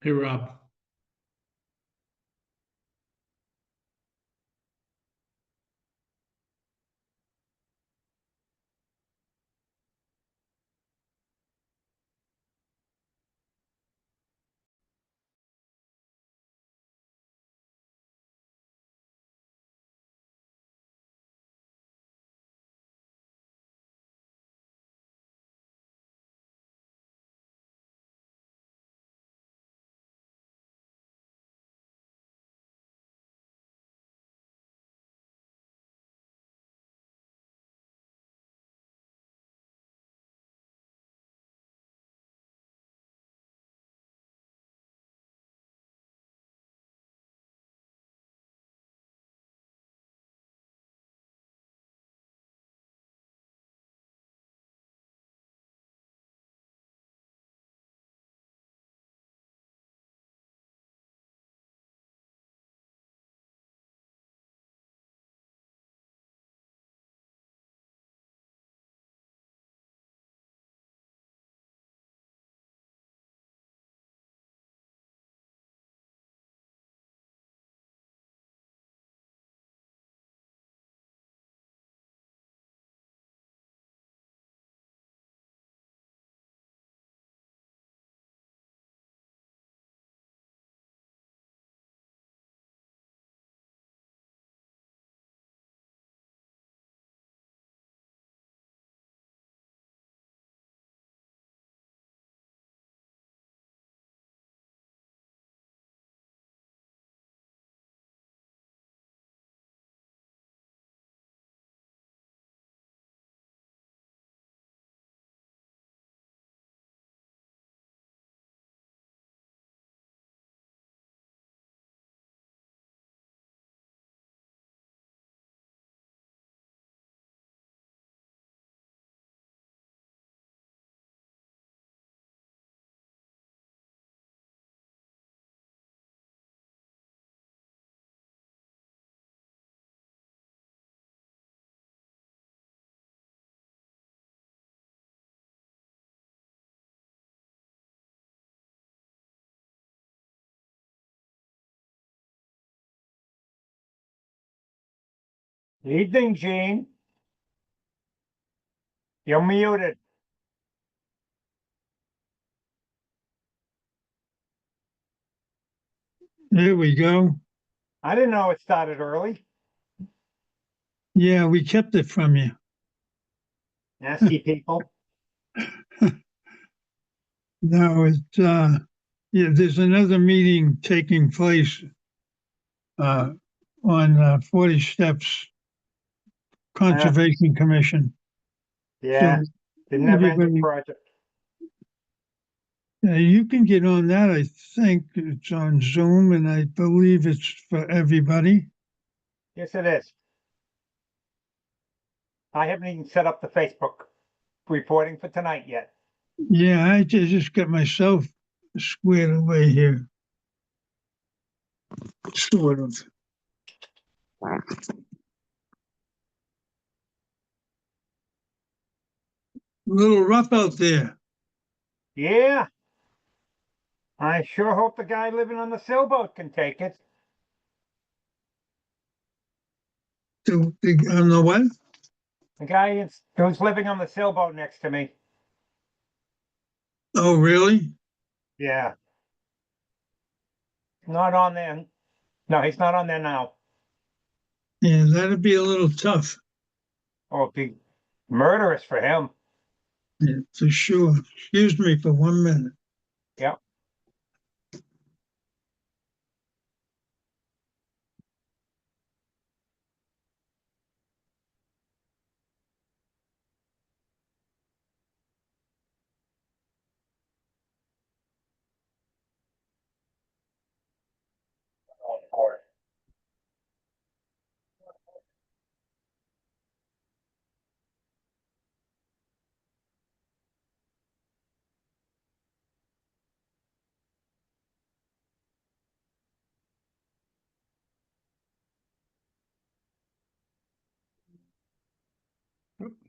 Hey, Rob. Evening, Gene. You're muted. There we go. I didn't know it started early. Yeah, we kept it from you. Nasty people. No, yeah, there's another meeting taking place on 40 Steps Conservation Commission. Yeah, So the never-ending everybody, project. you can get on that. I think it's on Zoom, and I believe it's for everybody. Yes, it is. I haven't even set up the Facebook reporting for tonight yet. Yeah, I just got myself squared away here, sort of. A little rough out there. Yeah, I sure hope the guy living on the sailboat can take it. On the what? The guy who's living on the sailboat next to me. Oh, really? Yeah, not on there. No, he's not on there now. Yeah, that'd be a little tough. Oh, it'd be murderous for him. Yeah, for sure. Excuse me for 1 minute. Yep.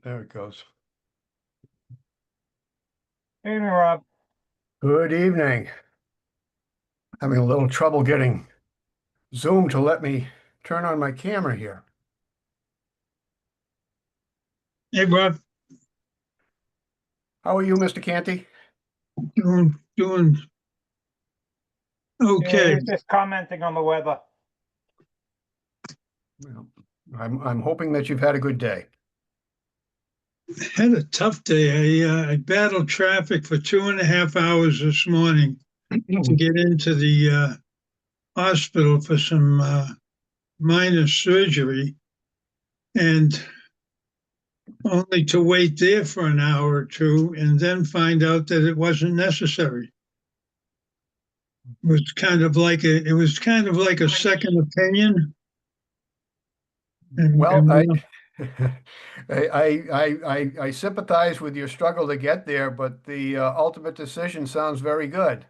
There it goes. Evening, Rob. Good evening. Having a little trouble getting Zoom to let me turn on my camera here. Hey, Bob, How are you, Mr. Canty? doing Yeah, okay. he's just commenting on the weather. Well, I'm hoping that you've had a good day. Had a tough day. I battled traffic for 2.5 hours this morning to get into the hospital for some minor surgery, and only to wait there for an hour or two and then find out that it wasn't necessary. It was kind of like a second opinion. Well, And I sympathize with your struggle to get there, but the ultimate decision sounds very good.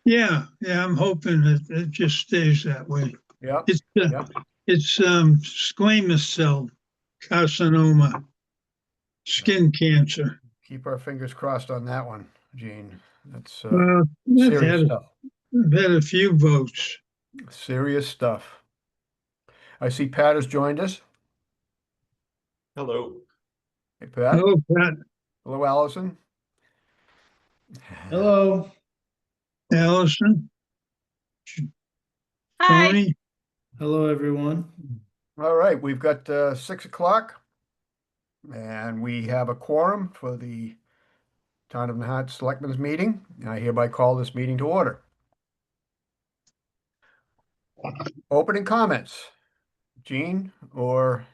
yeah, I'm hoping that it just stays that way. Yep, It's yep. squamous cell carcinoma, skin cancer. Keep our fingers crossed on that one, Gene. That's Well, serious stuff. I've had a few votes. Serious stuff. I see Pat has joined us. Hello. Hey, Pat. Hello, Pat. Hello, Allison. Hello. Allison, Hi. Tony. Hello, everyone. All right, we've got 6 o'clock, and we have a quorum for the Town of Nahant Selectmen's meeting. I hereby call this meeting to order. Opening comments, Gene, or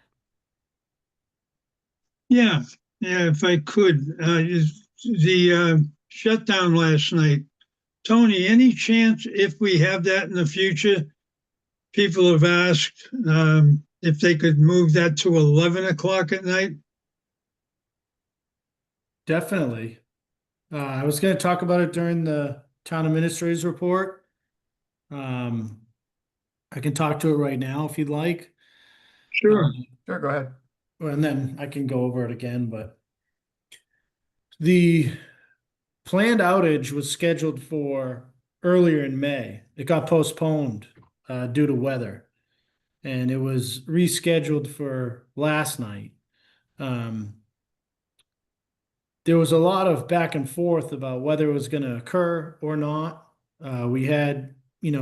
Yeah, if I could, the shutdown last night. Tony, any chance if we have that in the future? People have asked if they could move that to 11 o'clock at night. Definitely. I was going to talk about it during the town administrator's report. Um, I can talk to it right now if you'd like. Sure. sure, go ahead. And then I can go over it again, but the planned outage was scheduled for earlier in May. It got postponed due to weather, and it was rescheduled for last night. There was a lot of back and forth about whether it was going to occur or not. We had,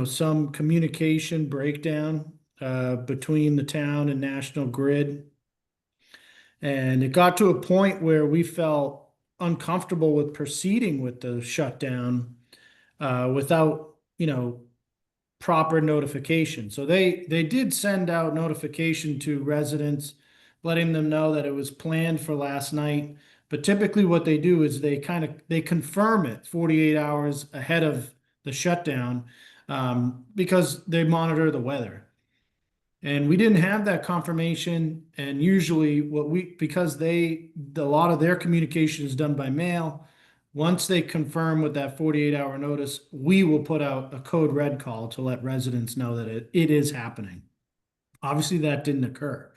some communication breakdown between the town and National Grid. And it got to a point where we felt uncomfortable with proceeding with the shutdown without, proper notification. So they did send out notification to residents, letting them know that it was planned for last night. But typically what they do is they confirm it 48 hours ahead of the shutdown because they monitor the weather. And we didn't have that confirmation. And usually because a lot of their communication is done by mail, once they confirm with that 48-hour notice, we will put out a code red call to let residents know that it is happening. Obviously, that didn't occur.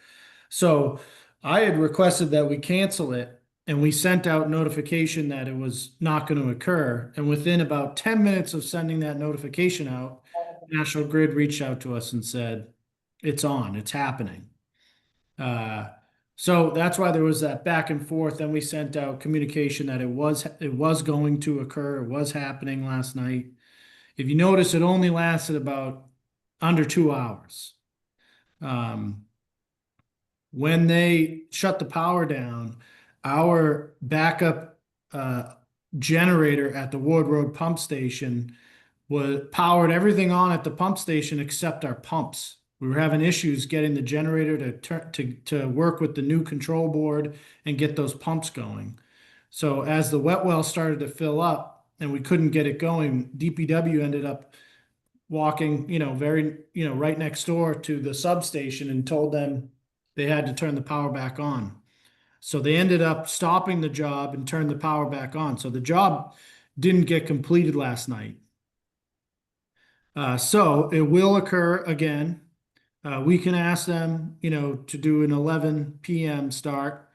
So I had requested that we cancel it, and we sent out notification that it was not going to occur. And within about 10 minutes of sending that notification out, National Grid reached out to us and said, it's on, it's happening. So that's why there was that back and forth. Then we sent out communication that it was going to occur. It was happening last night. If you notice, it only lasted about under 2 hours. When they shut the power down, our backup generator at the Ward Road pump station powered everything on at the pump station except our pumps. We were having issues getting the generator to work with the new control board and get those pumps going. So as the wet well started to fill up and we couldn't get it going, DPW ended up walking, right next door to the substation and told them they had to turn the power back on. So they ended up stopping the job and turned the power back on. So the job didn't get completed last night. So it will occur again. We can ask them, to do an 11 p.m. start.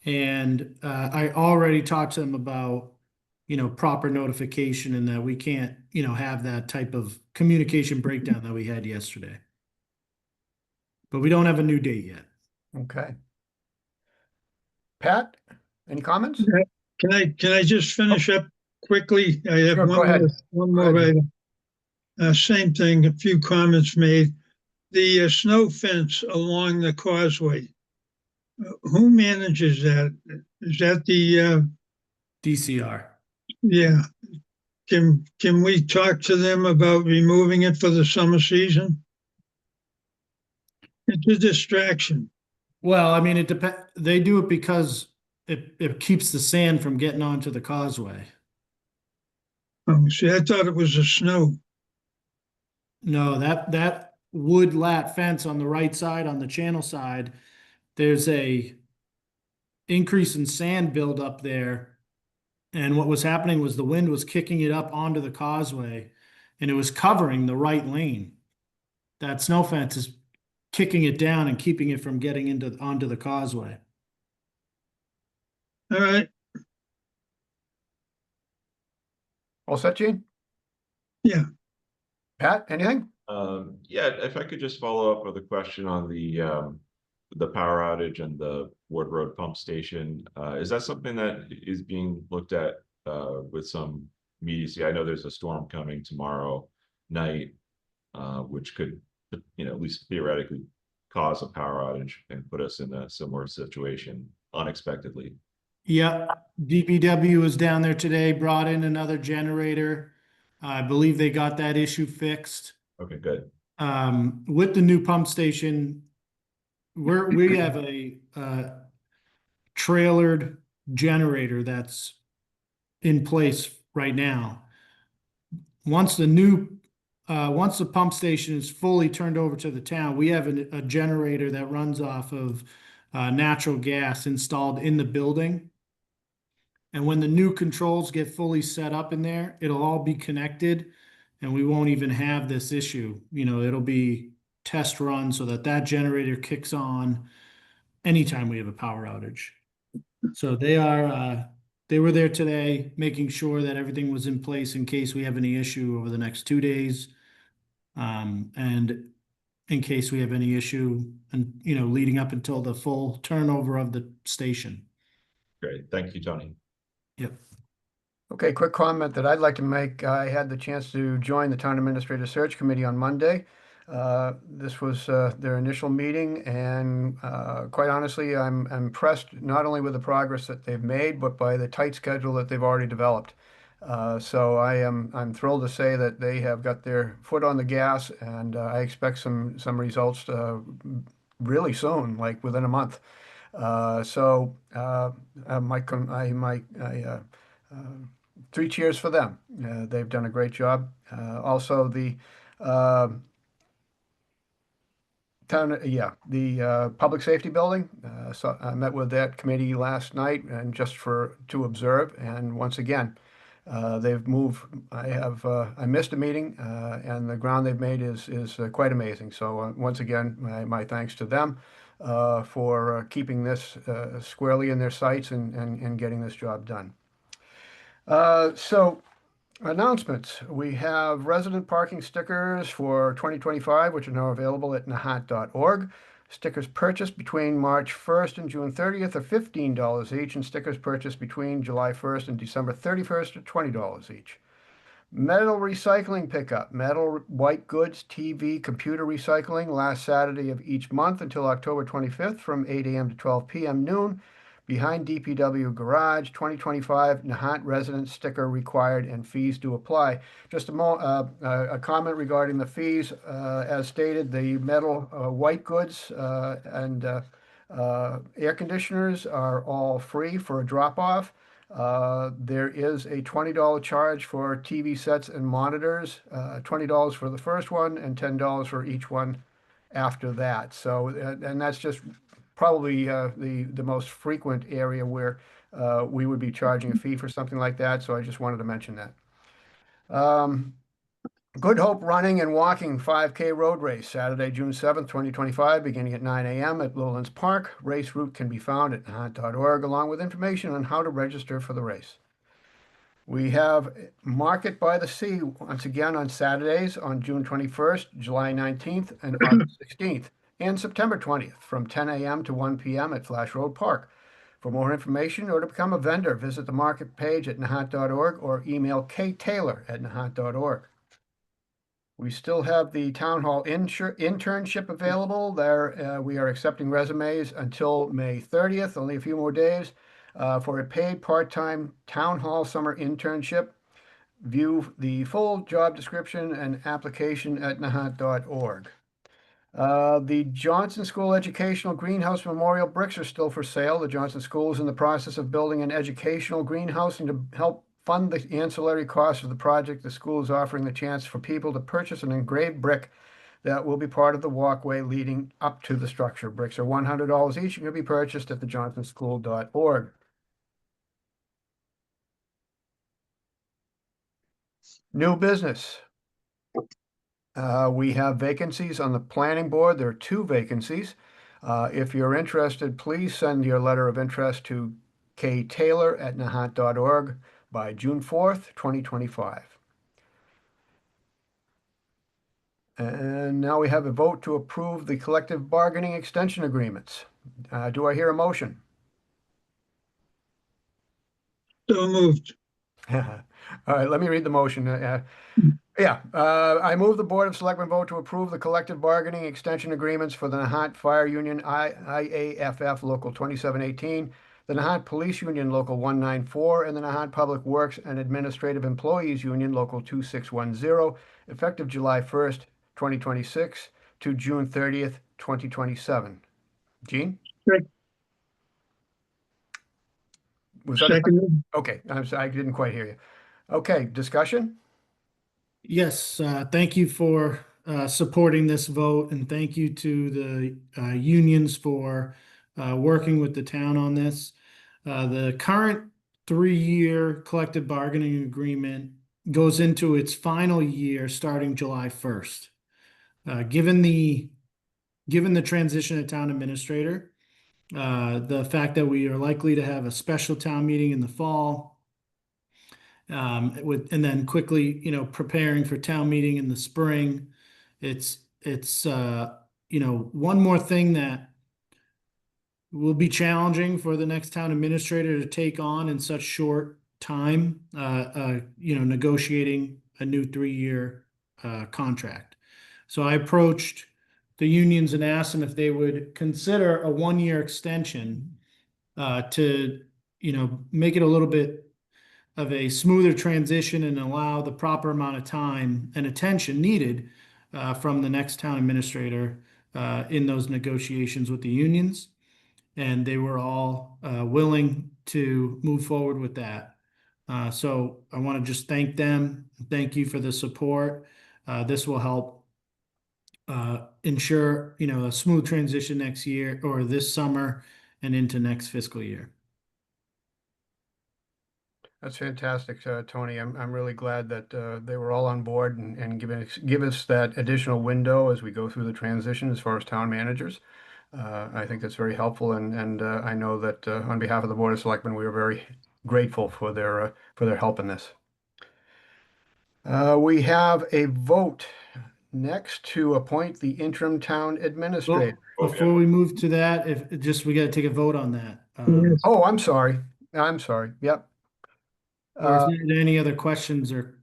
And I already talked to them about proper notification and that we can't, have that type of communication breakdown that we had yesterday. But we don't have a new date yet. Okay. Pat, any comments? Yeah. Can I just finish up quickly? I have Sure, go ahead. one Go more ahead. item. Same thing, a few comments made. The snow fence along the causeway, who manages that? Is that DCR. yeah, can we talk to them about removing it for the summer season? It's a distraction. Well, I mean, it depends. They do it because it keeps the sand from getting onto the causeway. Oh, see, I thought it was the snow. No, that wood lat fence on the right side, on the channel side, there's a increase in sand buildup there. And what was happening was the wind was kicking it up onto the causeway and it was covering the right lane. That snow fence is kicking it down and keeping it from getting onto the causeway. All right, All set, Gene? yeah. Pat, anything? Yeah, if I could just follow up with a question on the power outage and the Ward Road pump station. Is that something that is being looked at with some immediacy? I know there's a storm coming tomorrow night, which could, at least theoretically cause a power outage and put us in a similar situation unexpectedly. Yeah, DPW was down there today, brought in another generator. I believe they got that issue fixed. Okay, good. With the new pump station, we have a trailered generator that's in place right now. Once the pump station is fully turned over to the town, we have a generator that runs off of natural gas installed in the building. And when the new controls get fully set up in there, it'll all be connected and we won't even have this issue. It'll be test run so that generator kicks on anytime we have a power outage. So they were there today, making sure that everything was in place in case we have any issue over the next 2 days. And in case we have any issue and, leading up until the full turnover of the station. Great. Thank you, Tony. Yep. Okay, quick comment that I'd like to make. I had the chance to join the Town Administrator Search Committee on Monday. This was their initial meeting, and quite honestly, I'm impressed not only with the progress that they've made, but by the tight schedule that they've already developed. So I'm thrilled to say that they have got their foot on the gas, and I expect some results really soon, like within a month. Three cheers for them. They've done a great job. Also, the public safety building. So I met with that committee last night and just to observe. And once again, they've moved. I missed a meeting, and the ground they've made is quite amazing. So once again, my thanks to them for keeping this squarely in their sights and getting this job done. So announcements. We have resident parking stickers for 2025, which are now available at nahant.org. Stickers purchased between March 1st and June 30th are $15 each, and stickers purchased between July 1st and December 31st are $20 each. Metal recycling pickup. Metal, white goods, TV, computer recycling last Saturday of each month until October 25th from 8 a.m. to 12 p.m. noon. Behind DPW Garage, 2025 Nahant resident sticker required and fees do apply. Just a comment regarding the fees. As stated, the metal white goods and air conditioners are all free for a drop-off. There is a $20 charge for TV sets and monitors, $20 for the first one and $10 for each one after that. So, and that's just probably the most frequent area where we would be charging a fee for something like that. So I just wanted to mention that. Good Hope Running and Walking 5K Road Race, Saturday, June 7th, 2025, beginning at 9 a.m. at Lowlands Park. Race route can be found at nahant.org, along with information on how to register for the race. We have Market by the Sea once again on Saturdays on June 21st, July 19th, and August 16th, and September 20th from 10 a.m. to 1 p.m. at Flash Road Park. For more information or to become a vendor, visit the market page at nahant.org or email ktaylor@nahant.org. We still have the town hall internship available. There, we are accepting resumes until May 30th, only a few more days, for a paid part-time town hall summer internship. View the full job description and application at nahant.org. The Johnson School Educational Greenhouse Memorial bricks are still for sale. The Johnson School is in the process of building an educational greenhouse, and to help fund the ancillary costs of the project, the school is offering the chance for people to purchase an engraved brick that will be part of the walkway leading up to the structure. Bricks are $100 each and can be purchased at thejohnsonschool.org. New business. We have vacancies on the planning board. There are 2 vacancies. If you're interested, please send your letter of interest to ktaylor@nahant.org by June 4th, 2025. And now we have a vote to approve the collective bargaining extension agreements. Do I hear a motion? So moved. All right, let me read the motion. I move the Board of Selectmen vote to approve the collective bargaining extension agreements for the Nahant Fire Union IAFF Local 2718, the Nahant Police Union Local 194, and the Nahant Public Works and Administrative Employees Union Local 2610, effective July 1st, 2026 to June 30th, 2027. Gene? Sec- Was that Seconded. okay? I'm sorry, I didn't quite hear you. Okay, discussion? Yes, thank you for supporting this vote, and thank you to the unions for working with the town on this. The current 3-year collective bargaining agreement goes into its final year starting July 1st. Given the transition of town administrator, the fact that we are likely to have a special town meeting in the fall, and then quickly, preparing for town meeting in the spring. It's one more thing that will be challenging for the next town administrator to take on in such short time, negotiating a new 3-year contract. So I approached the unions and asked them if they would consider a 1-year extension to, make it a little bit of a smoother transition and allow the proper amount of time and attention needed from the next town administrator in those negotiations with the unions. And they were all willing to move forward with that. So I want to just thank them. Thank you for the support. This will help ensure, a smooth transition next year or this summer and into next fiscal year. That's fantastic, Tony. I'm really glad that they were all on board and give us that additional window as we go through the transition as far as town managers. I think that's very helpful, and I know that on behalf of the Board of Selectmen, we are very grateful for their help in this. We have a vote next to appoint the interim town administrator. Well, before we move to that, we got to take a vote on that. Yes. Oh, I'm sorry. I'm sorry. Yep. Or is there any other questions or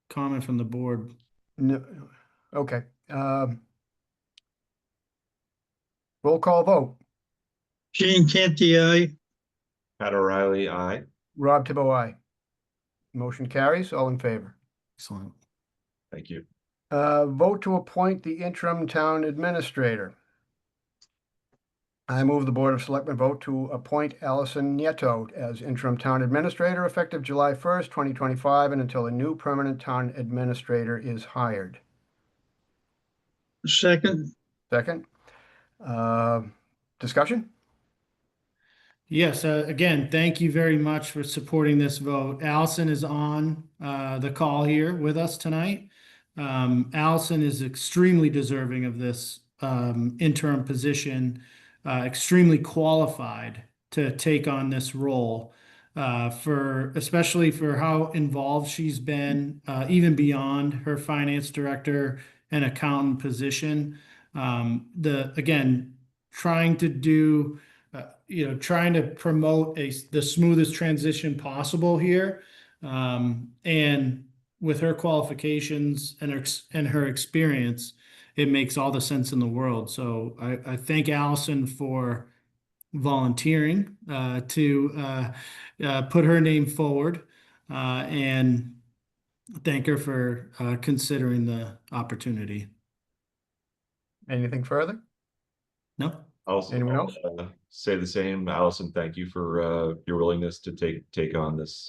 comment from the board? No, okay. Roll call vote. Gene Canty, aye. Pat O'Reilly, aye. Rob Tibbo, aye. Motion carries. All in favor. Excellent. Thank you. Vote to appoint the interim town administrator. I move the Board of Selectmen vote to appoint Allison Nieto as interim town administrator effective July 1st, 2025, and until a new permanent town administrator is hired. Second. Second. Discussion? Yes, again, thank you very much for supporting this vote. Allison is on the call here with us tonight. Allison is extremely deserving of this interim position, extremely qualified to take on this role. for especially for how involved she's been, even beyond her finance director and accountant position. The again, trying to do, trying to promote the smoothest transition possible here, and with her qualifications and her experience, it makes all the sense in the world. So I thank Allison for volunteering to put her name forward, and thank her for considering the opportunity. Anything further? No? Anyone else? Say the same. Allison, thank you for your willingness to take on this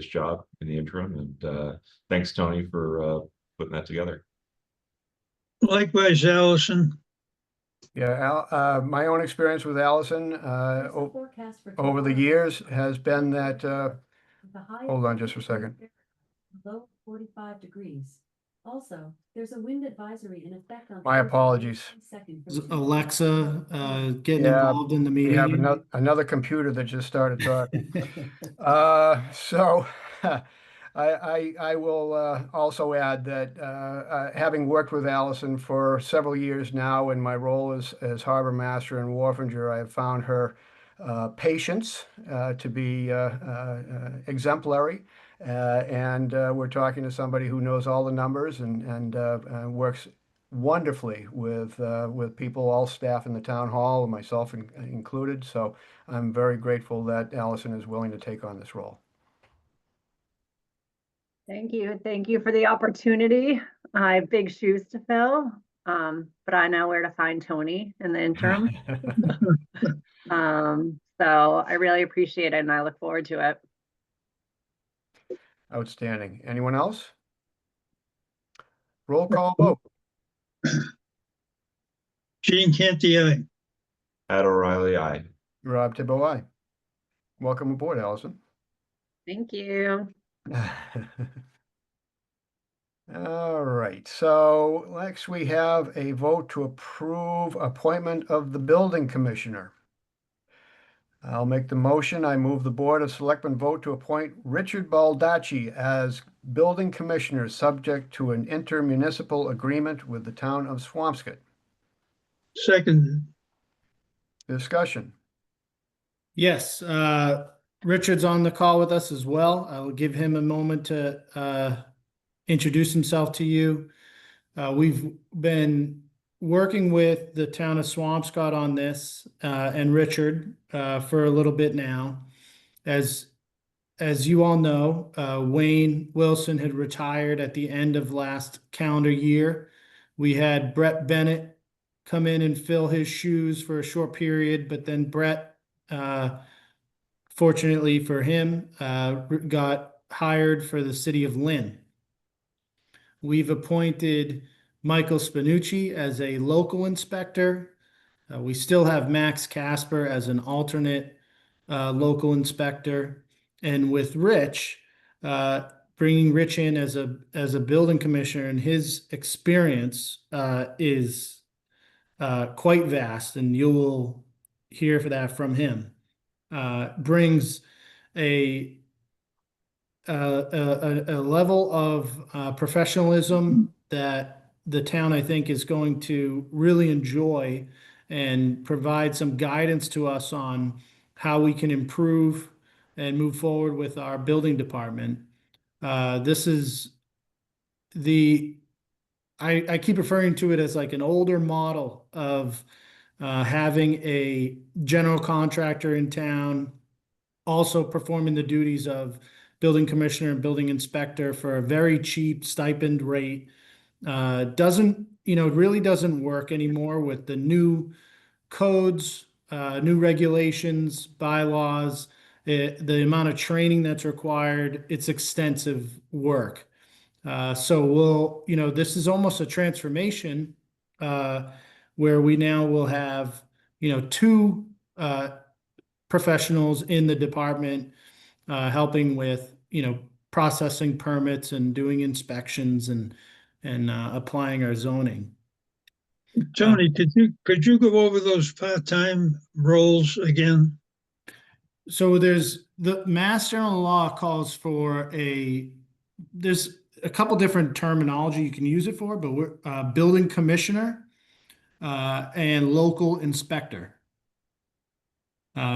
job in the interim, and thanks, Tony, for putting that together. Likewise, Allison. Yeah, my own experience with Allison over the years has been that, hold on just for a second. Low 45 degrees. Also, there's a wind advisory in effect on. My apologies. Alexa getting Yeah, involved in the we have meeting. another computer that just started talking. So I will also add that having worked with Allison for several years now in my role as harbor master in Wharfinger, I have found her patience to be exemplary. And we're talking to somebody who knows all the numbers and works wonderfully with people, all staff in the town hall, and myself included. So I'm very grateful that Allison is willing to take on this role. Thank you. Thank you for the opportunity. I have big shoes to fill, but I know where to find Tony in the interim. So I really appreciate it and I look forward to it. Outstanding. Anyone else? Roll call vote. Gene Canty, aye. Pat O'Reilly, aye. Rob Tibbo, aye. Welcome aboard, Allison. Thank you. All right, so next we have a vote to approve appointment of the building commissioner. I'll make the motion. I move the Board of Selectmen vote to appoint Richard Baldacci as building commissioner, subject to an intermunicipal agreement with the town of Swampscott. Second. Discussion. Yes, Richard's on the call with us as well. I will give him a moment to introduce himself to you. We've been working with the town of Swampscott on this, and Richard, for a little bit now. As you all know, Wayne Wilson had retired at the end of last calendar year. We had Brett Bennett come in and fill his shoes for a short period, but then Brett, fortunately for him, got hired for the city of Lynn. We've appointed Michael Spinucci as a local inspector. We still have Max Casper as an alternate local inspector. And with Rich, bringing Rich in as a building commissioner, and his experience is quite vast, and you will hear for that from him. Brings a level of professionalism that the town, I think, is going to really enjoy, and provide some guidance to us on how we can improve and move forward with our building department. This is I keep referring to it as like an older model of having a general contractor in town also performing the duties of building commissioner and building inspector for a very cheap stipend rate. It really doesn't work anymore with the new codes, new regulations, bylaws, the amount of training that's required. It's extensive work. So this is almost a transformation, where we now will have, two professionals in the department, helping with, processing permits and doing inspections and applying our zoning. Tony, could you go over those part-time roles again? So there's the Mass General Law calls for there's a couple different terminology you can use it for, but we're building commissioner and local inspector.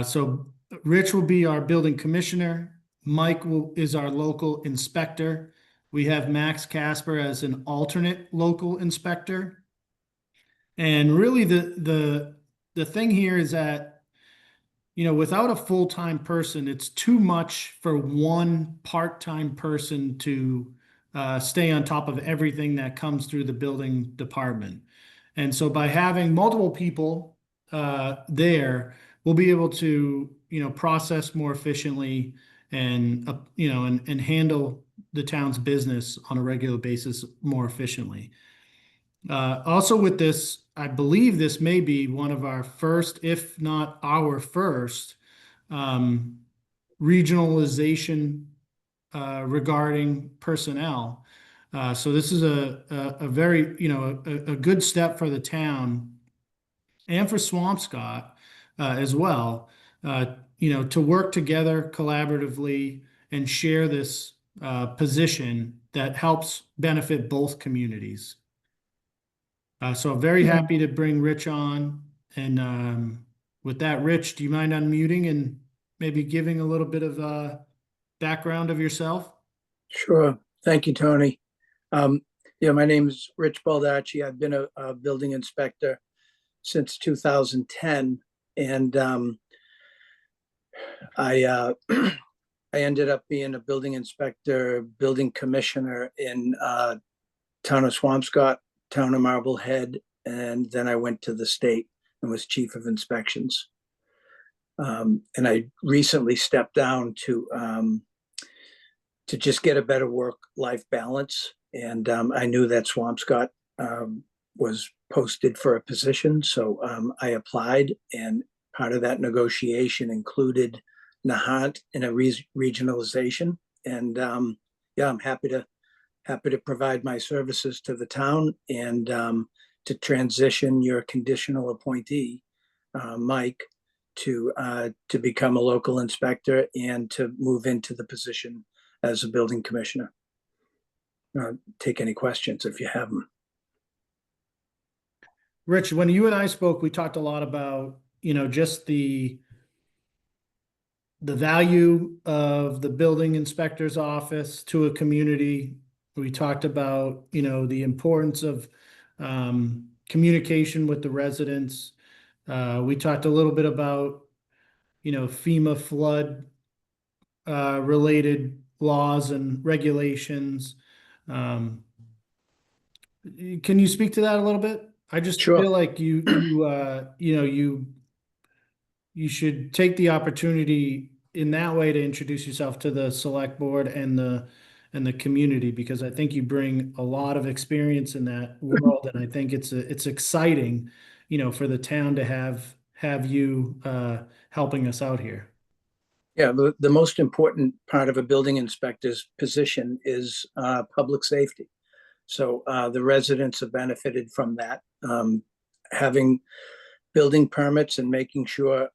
So Rich will be our building commissioner. Mike is our local inspector. We have Max Casper as an alternate local inspector. And really the thing here is that, you know, without a full-time person, it's too much for one part-time person to stay on top of everything that comes through the building department. And so by having multiple people there, we'll be able to, you know, process more efficiently and, you know, and handle the town's business on a regular basis more efficiently. Also with this, I believe this may be one of our first, if not our first, regionalization regarding personnel. So this is a very, you know, a good step for the town and for Swampscott as well, you know, to work together collaboratively and share this position that helps benefit both communities. So I'm very happy to bring Rich on. And with that, Rich, do you mind unmuting and maybe giving a little bit of background of yourself? Sure. Thank you, Tony. Yeah, my name is Rich Baldacci. I've been a building inspector since 2010, and I I ended up being a building inspector, building commissioner in town of Swampscott, town of Marblehead, and then I went to the state and was chief of inspections. And I recently stepped down to just get a better work-life balance. And I knew that Swampscott was posted for a position, so I applied, and part of that negotiation included Nahant in a regionalization. And yeah, I'm happy to provide my services to the town and to transition your conditional appointee, Mike, to become a local inspector and to move into the position as a building commissioner. Take any questions if you have them. Rich, when you and I spoke, we talked a lot about, you know, just the value of the building inspector's office to a community. We talked about, you know, the importance of communication with the residents. We talked a little bit about, you know, FEMA flood related laws and regulations. Can you speak to that a little bit? I just Sure. feel like you know, you should take the opportunity in that way to introduce yourself to the select board and the community, because I think you bring a lot of experience in that world, and I think it's exciting, you know, for the town to have you helping us out here. Yeah, the most important part of a building inspector's position is public safety. So the residents have benefited from that. Having building permits and making sure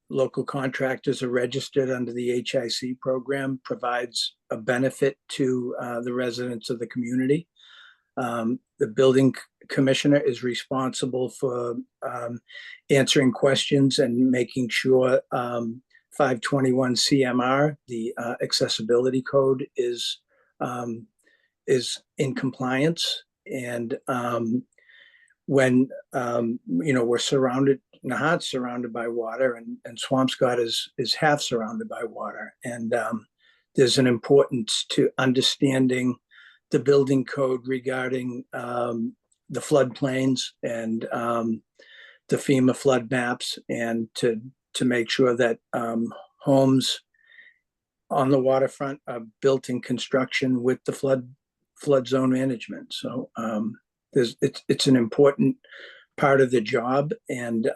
local contractors are registered under the HIC program provides a benefit to the residents of the community. The building commissioner is responsible for answering questions and making sure 521 CMR, the accessibility code, is in compliance. And when you know, we're surrounded, Nahant's surrounded by water, and Swampscott is half surrounded by water, and there's an importance to understanding the building code regarding the floodplains and the FEMA flood maps, and to make sure that homes on the waterfront are built in construction with the flood zone management. So it's an important part of the job, and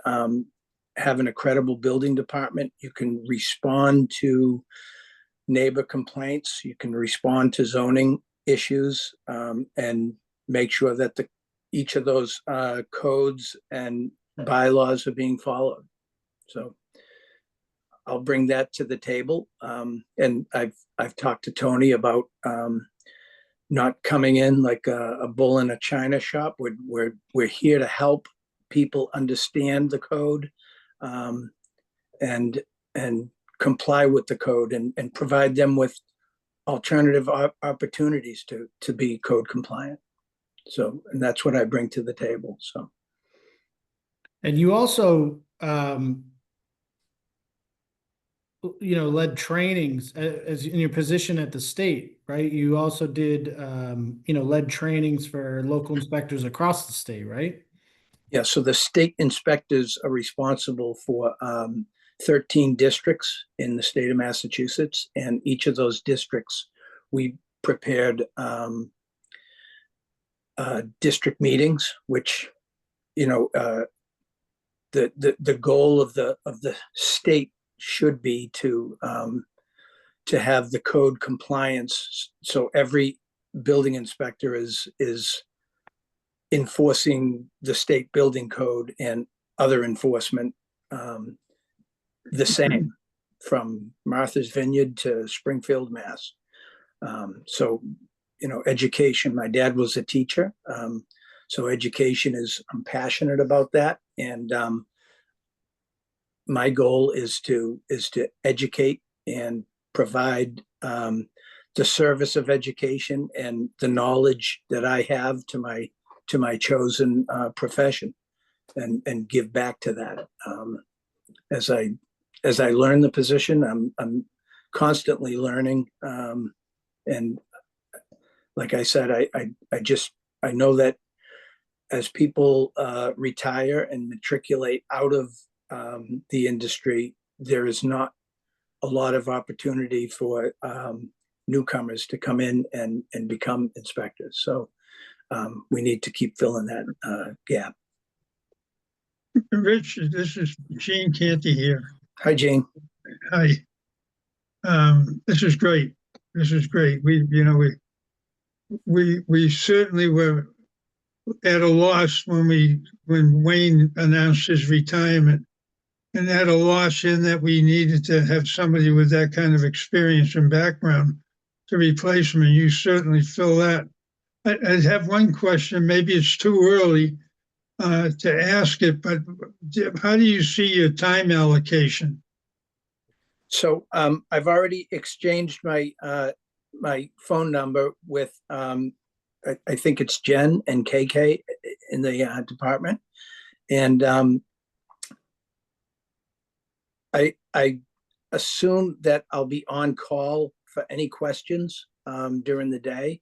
having a credible building department, you can respond to neighbor complaints, you can respond to zoning issues, and make sure that each of those codes and bylaws are being followed. So I'll bring that to the table. And I've talked to Tony about not coming in like a bull in a china shop. We're here to help people understand the code, and comply with the code, and provide them with alternative opportunities to be code compliant. So, and that's what I bring to the table. So, And you also, led trainings as in your position at the state, right? You also did, led trainings for local inspectors across the state, right? yeah, so the state inspectors are responsible for 13 districts in the state of Massachusetts, and each of those districts, we prepared district meetings, which, the goal of the state should be to have the code compliance. So every building inspector is enforcing the state building code and other enforcement the same, from Martha's Vineyard to Springfield, Mass. So, education. My dad was a teacher, so education is. I'm passionate about that, and my goal is to educate and provide the service of education and the knowledge that I have to my chosen profession, and give back to that. As I learn the position, I'm constantly learning, and like I said, I know that as people retire and matriculate out of the industry, there is not a lot of opportunity for newcomers to come in and become inspectors. So we need to keep filling that gap. Rich, this is Gene Canty here. Hi, Gene. Hi. This is great. This is great. We certainly were at a loss when Wayne announced his retirement, and at a loss in that we needed to have somebody with that kind of experience and background to replace him, and you certainly fill that. I have one question. Maybe it's too early to ask it, but how do you see your time allocation? So I've already exchanged my phone number with I think it's Jen and KK in the department, and I assume that I'll be on call for any questions during the day,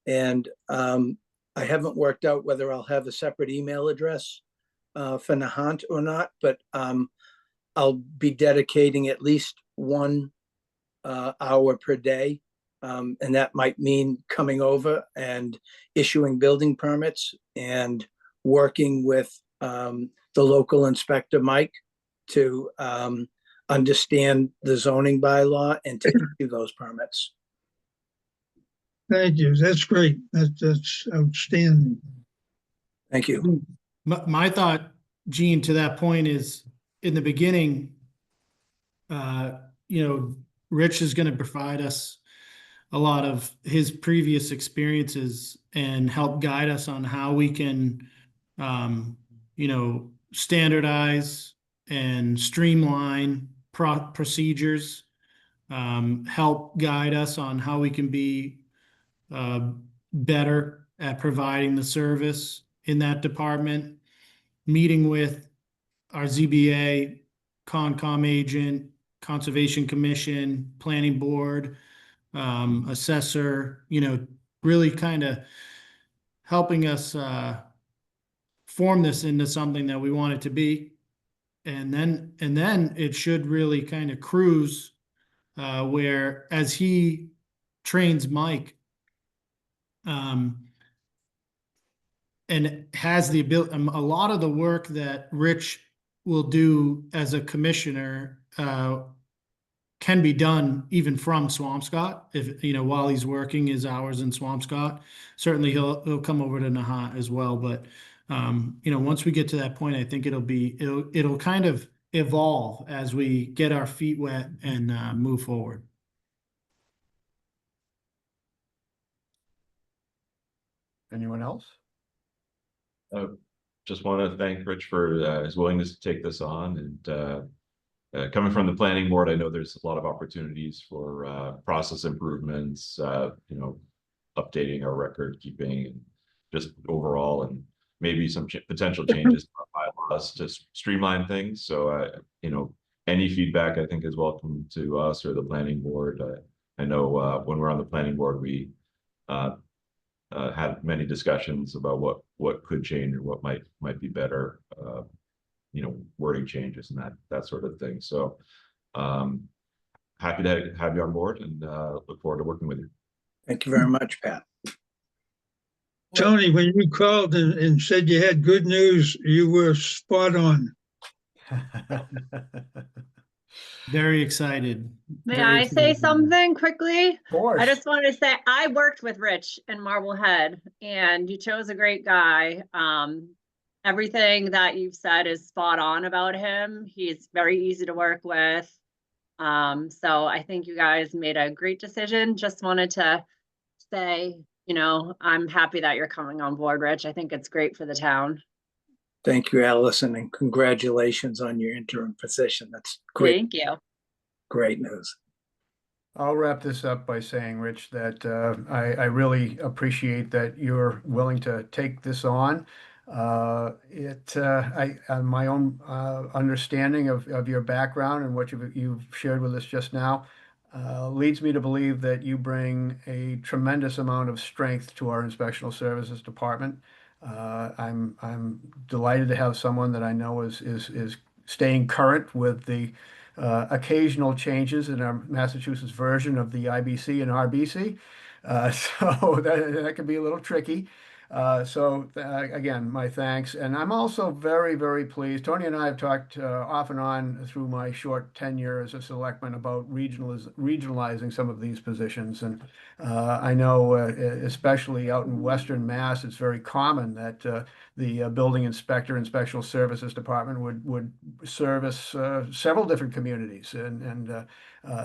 and I haven't worked out whether I'll have a separate email address for Nahant or not, but I'll be dedicating at least 1 hour per day, and that might mean coming over and issuing building permits and working with the local inspector, Mike, to understand the zoning bylaw and to issue those permits. Thank you. That's great. That's outstanding. Thank you. My thought, Gene, to that point is, in the beginning, Rich is going to provide us a lot of his previous experiences and help guide us on how we can, standardize and streamline procedures, help guide us on how we can be better at providing the service in that department, meeting with our ZBA, Concom agent, Conservation Commission, Planning Board, assessor, really kind of helping us form this into something that we want it to be. And then it should really kind of cruise where, as he trains Mike, and has the ability, a lot of the work that Rich will do as a commissioner can be done even from Swampscott. If while he's working his hours in Swampscott, certainly he'll come over to Nahant as well. But once we get to that point, I think it'll kind of evolve as we get our feet wet and move forward. Anyone else? Just want to thank Rich for his willingness to take this on, and coming from the planning board, I know there's a lot of opportunities for process improvements, updating our record keeping and just overall, and maybe some potential changes to our bylaws to streamline things. So, any feedback I think is welcome to us or the planning board. I know when we're on the planning board, we had many discussions about what could change or what might be better. Wording changes and that sort of thing. So happy to have you on board, and look forward to working with you. Thank you very much, Pat. Tony, when you called and said you had good news, you were spot on. Very excited. May Very I say excited. something quickly? Of course. I just wanted to say I worked with Rich in Marblehead, and you chose a great guy. Everything that you've said is spot on about him. He's very easy to work with. So I think you guys made a great decision. Just wanted to say, I'm happy that you're coming on board, Rich. I think it's great for the town. Thank you, Allison, and congratulations on your interim position. That's great. Thank you. Great news. I'll wrap this up by saying, Rich, that I really appreciate that you're willing to take this on. My own understanding of your background and what you've shared with us just now leads me to believe that you bring a tremendous amount of strength to our inspectional services department. I'm delighted to have someone that I know is staying current with the occasional changes in our Massachusetts version of the IBC and RBC. So that can be a little tricky. Again, my thanks. And I'm also very, very pleased. Tony and I have talked off and on through my short tenure as a selectman about regionalizing some of these positions. And I know, especially out in Western Mass, it's very common that the building inspector and special services department would service several different communities.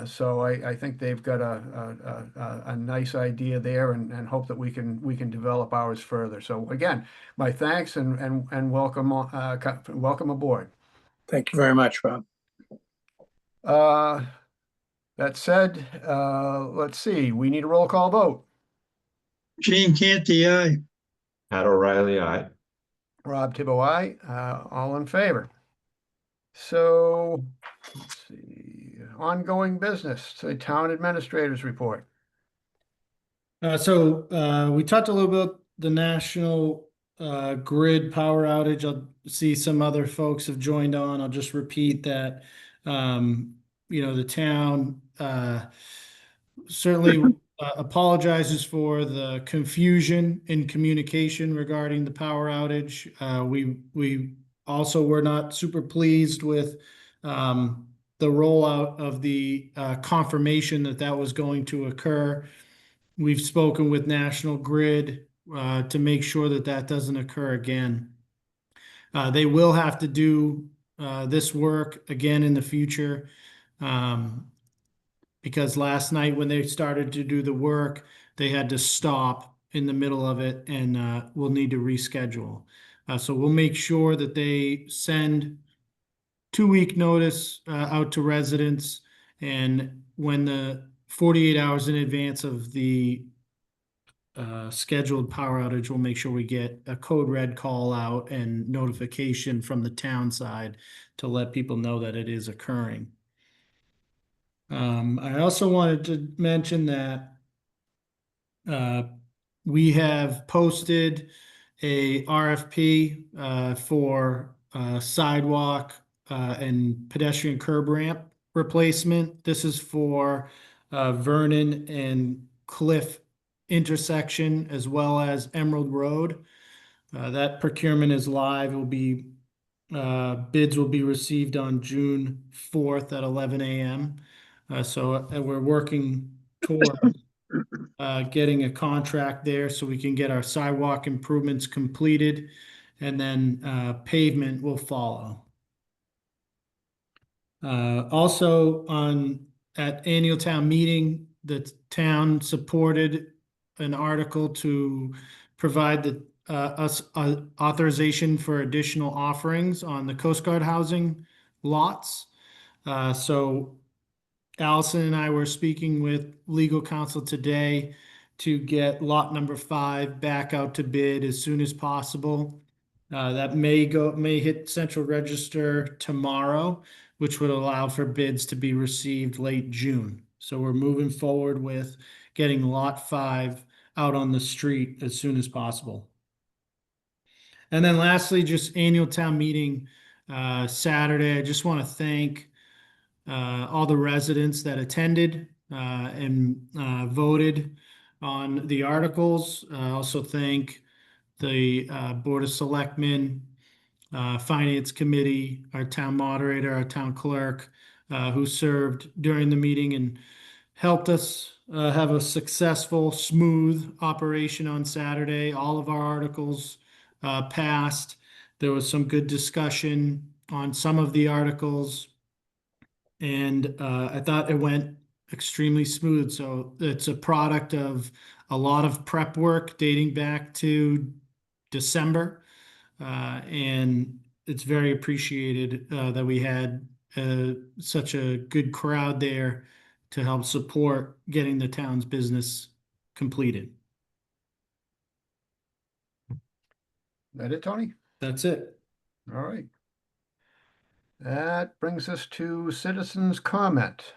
So I think they've got a nice idea there, and hope that we can develop ours further. So again, my thanks and welcome aboard. Thank you very much, Rob. That said, let's see. We need a roll call vote. Gene Canty, aye. Pat O'Reilly, aye. Rob Tibbo, aye. All in favor. So let's see. Ongoing business. The town administrators report. So we talked a little bit about the national grid power outage. I'll see some other folks have joined on. I'll just repeat that, the town certainly apologizes for the confusion in communication regarding the power outage. We also were not super pleased with the rollout of the confirmation that was going to occur. We've spoken with National Grid to make sure that doesn't occur again. They will have to do this work again in the future, because last night when they started to do the work, they had to stop in the middle of it, and we'll need to reschedule. So we'll make sure that they send 2-week notice out to residents, and when the 48 hours in advance of the scheduled power outage, we'll make sure we get a code red call out and notification from the town side to let people know that it is occurring. I also wanted to mention that we have posted a RFP for sidewalk and pedestrian curb ramp replacement. This is for Vernon and Cliff intersection, as well as Emerald Road. That procurement is live. Bids will be received on June 4th at 11 a.m. So we're working toward getting a contract there so we can get our sidewalk improvements completed, and then pavement will follow. Also at annual town meeting, the town supported an article to provide us authorization for additional offerings on the Coast Guard housing lots. So Allison and I were speaking with legal counsel today to get lot number 5 back out to bid as soon as possible. That may hit central register tomorrow, which would allow for bids to be received late June. So we're moving forward with getting lot 5 out on the street as soon as possible. And then lastly, just annual town meeting, Saturday. I just want to thank all the residents that attended and voted on the articles. Also thank the Board of Selectmen, Finance Committee, our town moderator, our town clerk, who served during the meeting and helped us have a successful, smooth operation on Saturday. All of our articles passed. There was some good discussion on some of the articles, and I thought it went extremely smooth. So it's a product of a lot of prep work dating back to December, and it's very appreciated that we had such a good crowd there to help support getting the town's business completed. That it, Tony? That's it. All right. That brings us to citizens' comment.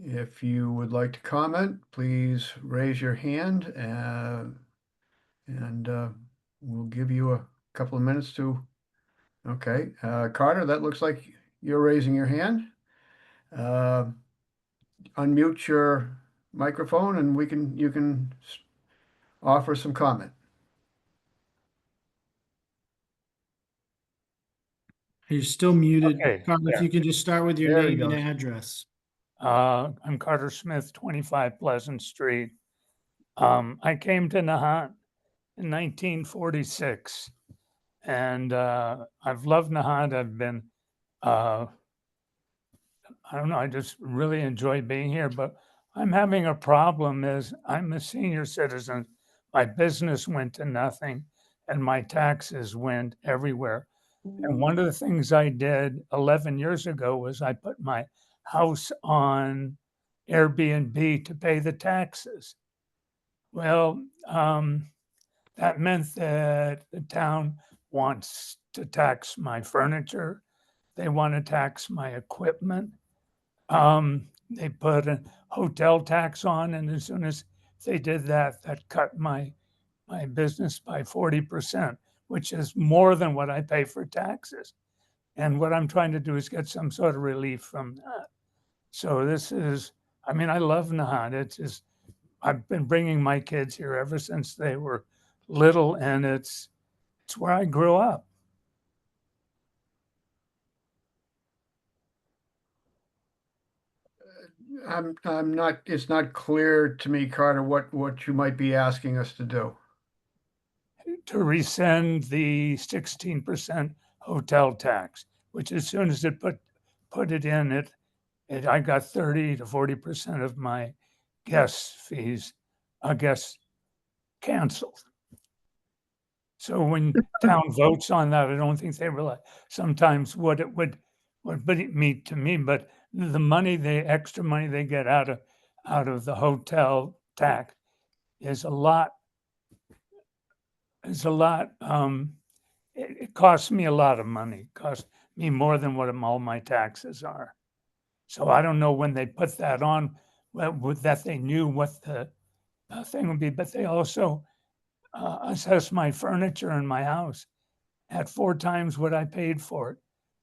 If you would like to comment, please raise your hand and we'll give you a couple of minutes to. Okay, Carter, that looks like you're raising your hand. Unmute your microphone and you can offer some comment. You're still muted. Okay, Carmen, if there. you can just start with your There he name and goes. address. I'm Carter Smith, 25 Pleasant Street. I came to Nahant in 1946, and I've loved Nahant. I've been, I don't know, I just really enjoy being here, but I'm having a problem is I'm a senior citizen. My business went to nothing, and my taxes went everywhere. And one of the things I did 11 years ago was I put my house on Airbnb to pay the taxes. Well, that meant that the town wants to tax my furniture. They want to tax my equipment. They put a hotel tax on, and as soon as they did that, that cut my business by 40%, which is more than what I pay for taxes. And what I'm trying to do is get some sort of relief from that. So this is, I mean, I love Nahant. It's just, I've been bringing my kids here ever since they were little, and it's where I grew up. I'm not, it's not clear to me, Carter, what you might be asking us to do. To rescind the 16% hotel tax, which as soon as it put it in, I got 30 to 40% of my guest fees, I guess, canceled. So when town votes on that, I don't think they realize sometimes what it would mean to me, but the money, the extra money they get out of the hotel tax is a lot. It costs me a lot of money. It costs me more than what all my taxes are. So I don't know when they put that on, that they knew what the thing would be, but they also assess my furniture in my house at 4 times what I paid for it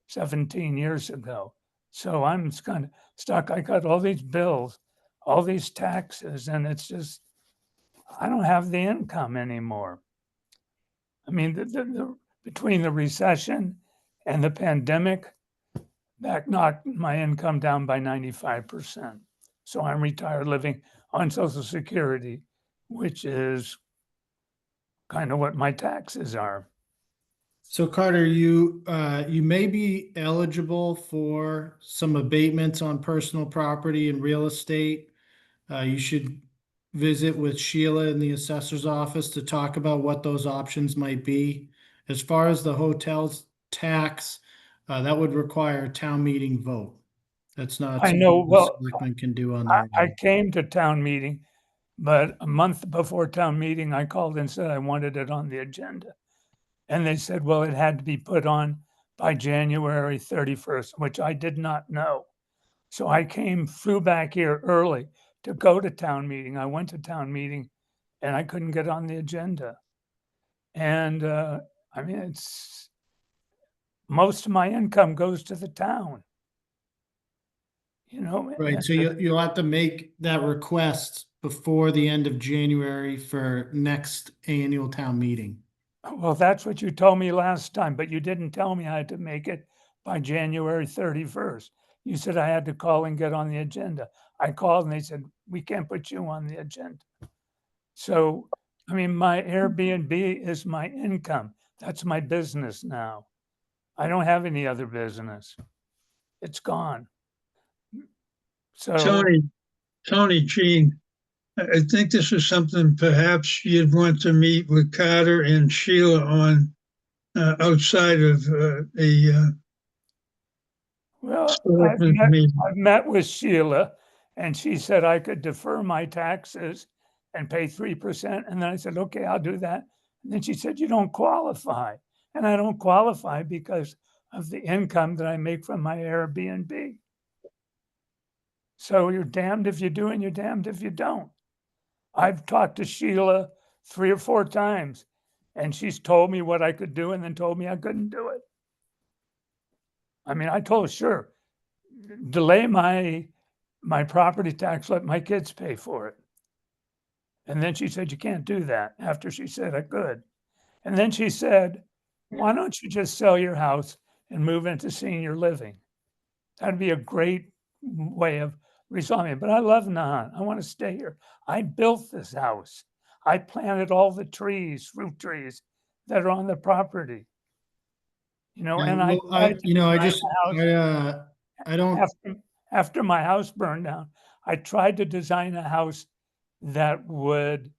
17 years ago. So I'm kind of stuck. I got all these bills, all these taxes, and it's just, I don't have the income anymore. I mean, between the recession and the pandemic, that knocked my income down by 95%. So I'm retired living on Social Security, which is kind of what my taxes are. So Carter, you may be eligible for some abatements on personal property and real estate. You should visit with Sheila in the assessor's office to talk about what those options might be. As far as the hotel's tax, that would require a town meeting vote. That's not I know, something the well, selectmen can do on their I own. came to town meeting, but a month before town meeting, I called and said I wanted it on the agenda. And they said, well, it had to be put on by January 31st, which I did not know. So I flew back here early to go to town meeting. I went to town meeting and I couldn't get on the agenda. And I mean, it's most of my income goes to the town. You know, Right, so you'll have to make that request before the end of January for next annual town meeting. well, that's what you told me last time, but you didn't tell me I had to make it by January 31st. You said I had to call and get on the agenda. I called and they said, we can't put you on the agenda. So, I mean, my Airbnb is my income. That's my business now. I don't have any other business. It's gone. So, Tony, Gene, I think this is something perhaps you'd want to meet with Carter and Sheila on outside of a well, selectmen's meeting. I've met with Sheila and she said I could defer my taxes and pay 3%. And then I said, okay, I'll do that. And then she said, you don't qualify. And I don't qualify because of the income that I make from my Airbnb. So you're damned if you do and you're damned if you don't. I've talked to Sheila 3 or 4 times and she's told me what I could do and then told me I couldn't do it. I mean, I told her, sure, delay my property tax, let my kids pay for it. And then she said, you can't do that, after she said I could. And then she said, why don't you just sell your house and move into senior living? That'd be a great way of resolving it. But I love Nahant. I want to stay here. I built this house. I planted all the trees, fruit trees that are on the property. You know, and I Well, tried to design the house I don't, after my house burned down. I tried to design a house that would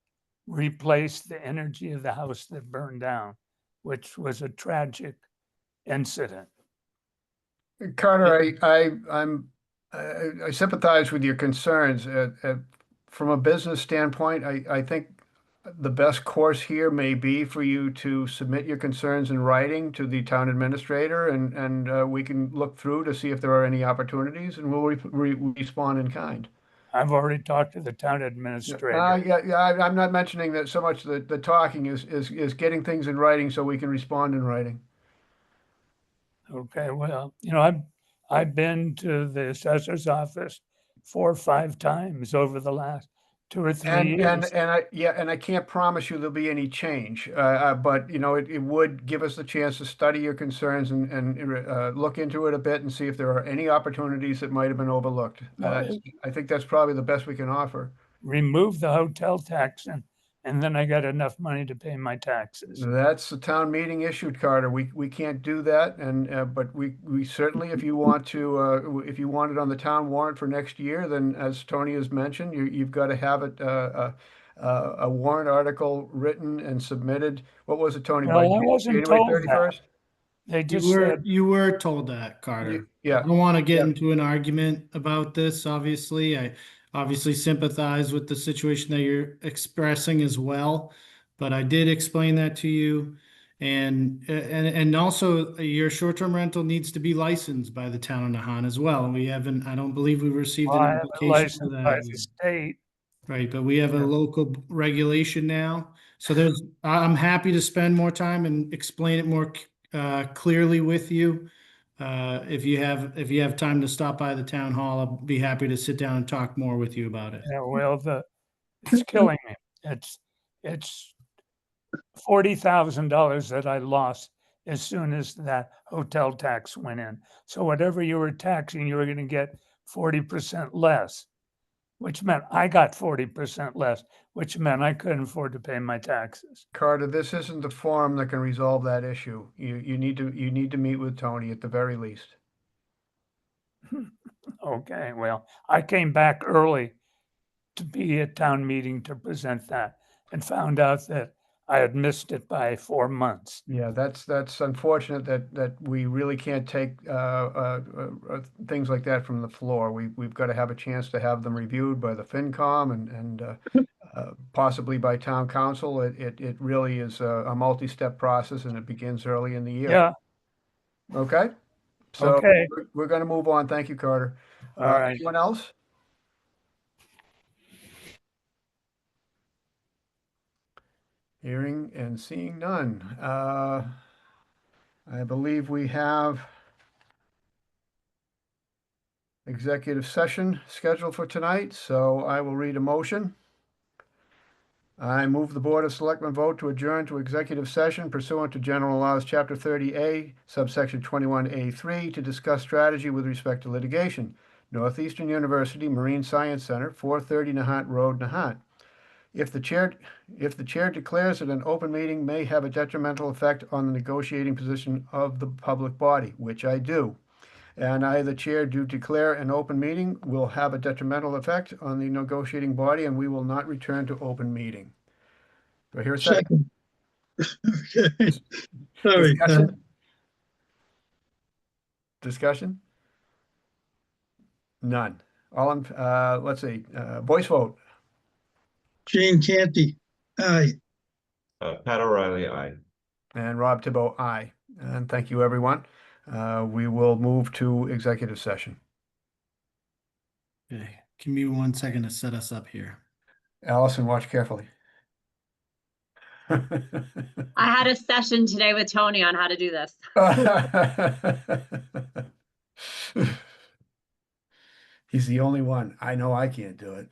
replace the energy of the house that burned down, which was a tragic incident. Carter, I sympathize with your concerns. From a business standpoint, I think the best course here may be for you to submit your concerns in writing to the town administrator, and we can look through to see if there are any opportunities, and we'll respond in kind. I've already talked to the town administrator. Yeah, I'm not mentioning that so much. The talking is getting things in writing so we can respond in writing. Okay, well, you know, I've been to the assessor's office 4 or 5 times over the last 2 or 3 years. And I can't promise you there'll be any change, but you know it would give us the chance to study your concerns and look into it a bit and see if there are any opportunities that might have been overlooked. Well, I think that's probably the best we can offer. remove the hotel tax and then I got enough money to pay my taxes. That's the town meeting issued, Carter. We can't do that, and but we certainly, if you want to, if you want it on the town warrant for next year, then as Tony has mentioned, you've got to have it a warrant article written and submitted. What was it, Tony? Well, By I wasn't January told that. 31st? They just said, you were told that, Carter. Yeah. I don't want to get Yeah. into an argument about this, obviously. I obviously sympathize with the situation that you're expressing as well, but I did explain that to you. And also your short-term rental needs to be licensed by the town of Nahant as well. We haven't, I don't believe we received well, an I have a application for license by that the yet. state. Right, but we have a Yeah. local regulation now. So I'm happy to spend more time and explain it more clearly with you. If you have time to stop by the town hall, I'll be happy to sit down and talk more with you about it. Yeah, well, it's killing me. It's $40,000 that I lost as soon as that hotel tax went in. So whatever you were taxing, you were going to get 40% less, which meant I got 40% less, which meant I couldn't afford to pay my taxes. Carter, this isn't the forum that can resolve that issue. You need to meet with Tony at the very least. Okay, well, I came back early to be at town meeting to present that and found out that I had missed it by 4 months. Yeah, that's unfortunate that we really can't take things like that from the floor. We've got to have a chance to have them reviewed by the FinCom and possibly by town council. It really is a multi-step process, and it begins early in the year. Yeah, Okay? So okay, we're going to move on. Thank you, Carter. all right. Anyone else? Hearing and seeing none. I believe we have executive session scheduled for tonight, so I will read a motion. I move the Board of Selectmen vote to adjourn to executive session pursuant to General Laws, Chapter 30A, subsection 21A3, to discuss strategy with respect to litigation. Northeastern University Marine Science Center, 430 Nahant Road, Nahant. If the chair declares that an open meeting may have a detrimental effect on the negotiating position of the public body, which I do, and I, the chair, do declare an open meeting will have a detrimental effect on the negotiating body, and we will not return to open meeting. Do I hear a second? Second. Okay. Sorry, Pat. Discussion? Discussion? None. All in, let's see, voice vote. Gene Canty, aye. Pat O'Reilly, aye. And Rob Thibault, aye. And thank you, everyone. We will move to executive session. Okay, give me 1 second to set us up here. Allison, watch carefully. I had a session today with Tony on how to do this. He's the only one. I know I can't do it.